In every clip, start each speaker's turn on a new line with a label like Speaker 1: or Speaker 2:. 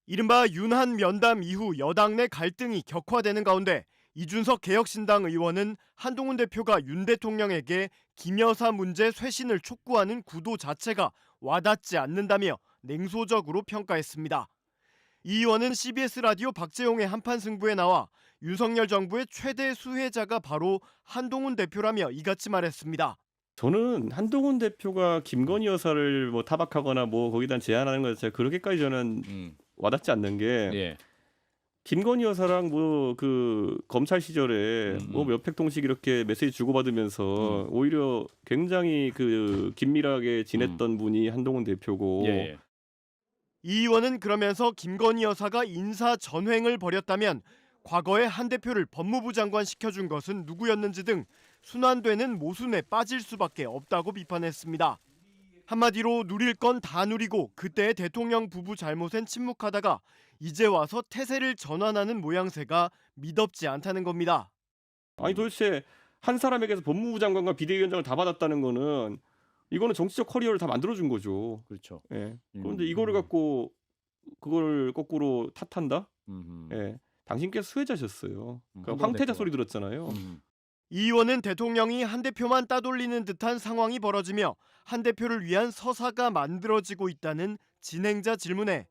Speaker 1: 이른바 윤한 면담 이후 여당 내 갈등이 격화되는 가운데 이준석 개혁신당 의원은 한동훈 대표가 윤 대통령에게 김 여사 문제 쇄신을 촉구하는 구도 자체가 와닿지 않는다며 냉소적으로 평가했습니다. 이 의원은 CBS 라디오 박재홍의 한판 승부에 나와 윤석열 정부의 최대 수혜자가 바로 한동훈 대표라며 이같이 말했습니다.
Speaker 2: 저는 한동훈 대표가 김건희 여사를 뭐 타박하거나 뭐 거기다 제안하는 것 자체가 그렇게까지 저는 와닿지 않는 게
Speaker 3: 예.
Speaker 2: 김건희 여사랑 뭐 그 검찰 시절에 뭐 몇백 통씩 이렇게 메시지 주고받으면서 오히려 굉장히 그 긴밀하게 지냈던 분이 한동훈 대표고
Speaker 3: 예.
Speaker 1: 이 의원은 그러면서 김건희 여사가 인사 전횡을 벌였다면 과거에 한 대표를 법무부 장관 시켜준 것은 누구였는지 등 순환되는 모순에 빠질 수밖에 없다고 비판했습니다. 한마디로 누릴 건 다 누리고 그때의 대통령 부부 잘못엔 침묵하다가 이제 와서 태세를 전환하는 모양새가 미덥지 않다는 겁니다.
Speaker 2: 아니 도대체 한 사람에게서 법무부 장관과 비대위원장을 다 받았다는 거는 이거는 정치적 커리어를 다 만들어준 거죠.
Speaker 3: 그렇죠.
Speaker 2: 예. 그런데 이거를 갖고 그걸 거꾸로 탓한다?
Speaker 3: 음흠.
Speaker 2: 예. 당신께서 수혜자셨어요. 그러니까
Speaker 3: 한동훈
Speaker 2: 황태자
Speaker 3: 대표가.
Speaker 2: 소리 들었잖아요.
Speaker 1: 이 의원은 대통령이 한 대표만 따돌리는 듯한 상황이 벌어지며 한 대표를 위한 서사가 만들어지고 있다는 진행자 질문에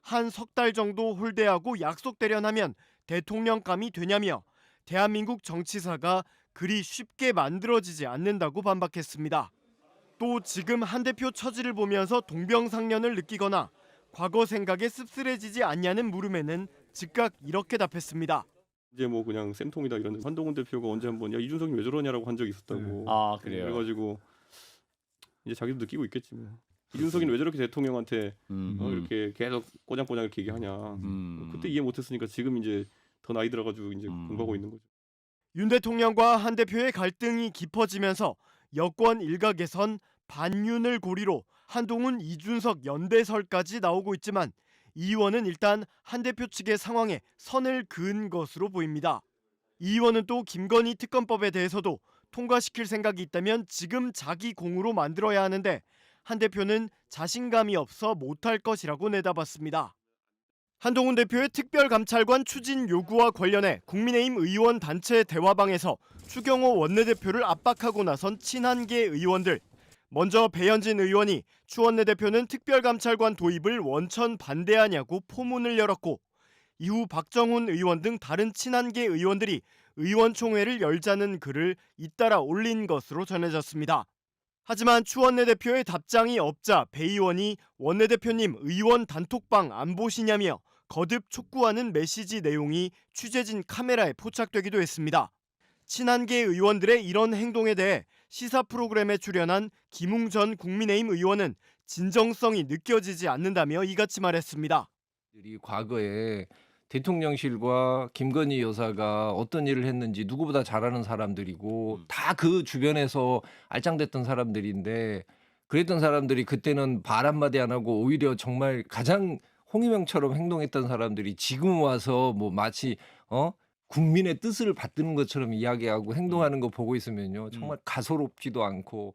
Speaker 1: 한 석 달 정도 홀대하고 약속 대련하면 대통령감이 되냐며 대한민국 정치사가 그리 쉽게 만들어지지 않는다고 반박했습니다. 또 지금 한 대표 처지를 보면서 동병상련을 느끼거나 과거 생각에 씁쓸해지지 않냐는 물음에는 즉각 이렇게 답했습니다.
Speaker 2: 이제 뭐 그냥 쌤통이다 이런 한동훈 대표가 언제 한번 야 이준석이 왜 저러냐라고 한 적이 있었다고.
Speaker 3: 아, 그래요.
Speaker 2: 그래가지고 이제 자기도 느끼고 있겠지 뭐. 이준석이는 왜 저렇게 대통령한테 이렇게 계속 꼬장꼬장 이렇게 얘기하냐. 그때 이해 못했으니까 지금 이제 더 나이 들어가지고 이제 공부하고 있는 거죠.
Speaker 1: 윤 대통령과 한 대표의 갈등이 깊어지면서 여권 일각에선 반윤을 고리로 한동훈, 이준석 연대설까지 나오고 있지만 이 의원은 일단 한 대표 측의 상황에 선을 그은 것으로 보입니다. 이 의원은 또 김건희 특검법에 대해서도 통과시킬 생각이 있다면 지금 자기 공으로 만들어야 하는데 한 대표는 자신감이 없어 못할 것이라고 내다봤습니다. 한동훈 대표의 특별감찰관 추진 요구와 관련해 국민의힘 의원 단체 대화방에서 추경호 원내대표를 압박하고 나선 친한계 의원들. 먼저 배현진 의원이 추 원내대표는 특별감찰관 도입을 원천 반대하냐고 포문을 열었고 이후 박정훈 의원 등 다른 친한계 의원들이 의원총회를 열자는 글을 잇따라 올린 것으로 전해졌습니다. 하지만 추 원내대표의 답장이 없자 배 의원이 원내대표님 의원 단톡방 안 보시냐며 거듭 촉구하는 메시지 내용이 취재진 카메라에 포착되기도 했습니다. 친한계 의원들의 이런 행동에 대해 시사 프로그램에 출연한 김웅 전 국민의힘 의원은 진정성이 느껴지지 않는다며 이같이 말했습니다.
Speaker 4: 이 과거에 대통령실과 김건희 여사가 어떤 일을 했는지 누구보다 잘 아는 사람들이고 다 그 주변에서 알짱댔던 사람들인데 그랬던 사람들이 그때는 말 한마디 안 하고 오히려 정말 가장 홍위병처럼 행동했던 사람들이 지금 와서 뭐 마치 국민의 뜻을 받드는 것처럼 이야기하고 행동하는 거 보고 있으면요. 정말 가소롭지도 않고.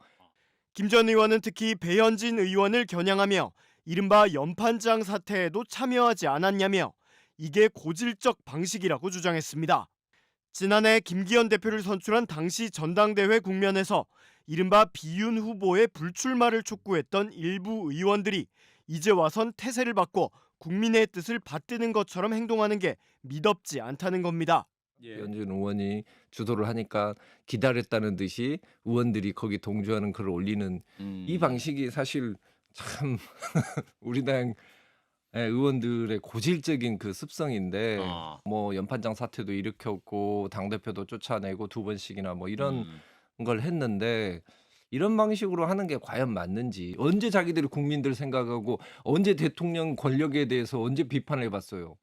Speaker 1: 김 전 의원은 특히 배현진 의원을 겨냥하며 이른바 연판장 사태에도 참여하지 않았냐며 이게 고질적 방식이라고 주장했습니다. 지난해 김기현 대표를 선출한 당시 전당대회 국면에서 이른바 비윤 후보의 불출마를 촉구했던 일부 의원들이 이제 와선 태세를 바꿔 국민의 뜻을 받드는 것처럼 행동하는 게 미덥지 않다는 겁니다.
Speaker 4: 배현진 의원이 주도를 하니까 기다렸다는 듯이 의원들이 거기 동조하는 글을 올리는 이 방식이 사실 참 우리 당 의원들의 고질적인 그 습성인데 뭐 연판장 사태도 일으켰고 당대표도 쫓아내고 2번씩이나 뭐 이런 걸 했는데 이런 방식으로 하는 게 과연 맞는지 언제 자기들이 국민들 생각하고 언제 대통령 권력에 대해서 언제 비판을 해봤어요.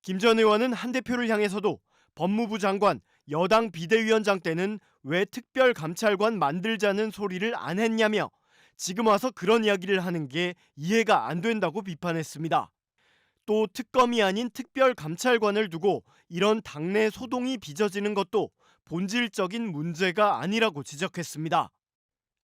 Speaker 1: 김 전 의원은 한 대표를 향해서도 법무부 장관, 여당 비대위원장 때는 왜 특별감찰관 만들자는 소리를 안 했냐며 지금 와서 그런 이야기를 하는 게 이해가 안 된다고 비판했습니다. 또 특검이 아닌 특별감찰관을 두고 이런 당내 소동이 빚어지는 것도 본질적인 문제가 아니라고 지적했습니다.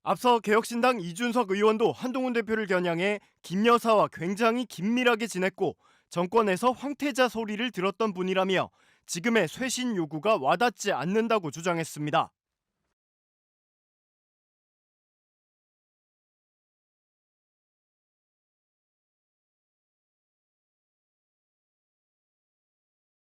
Speaker 1: 앞서 개혁신당 이준석 의원도 한동훈 대표를 겨냥해 김 여사와 굉장히 긴밀하게 지냈고 정권에서 황태자 소리를 들었던 분이라며 지금의 쇄신 요구가 와닿지 않는다고 주장했습니다.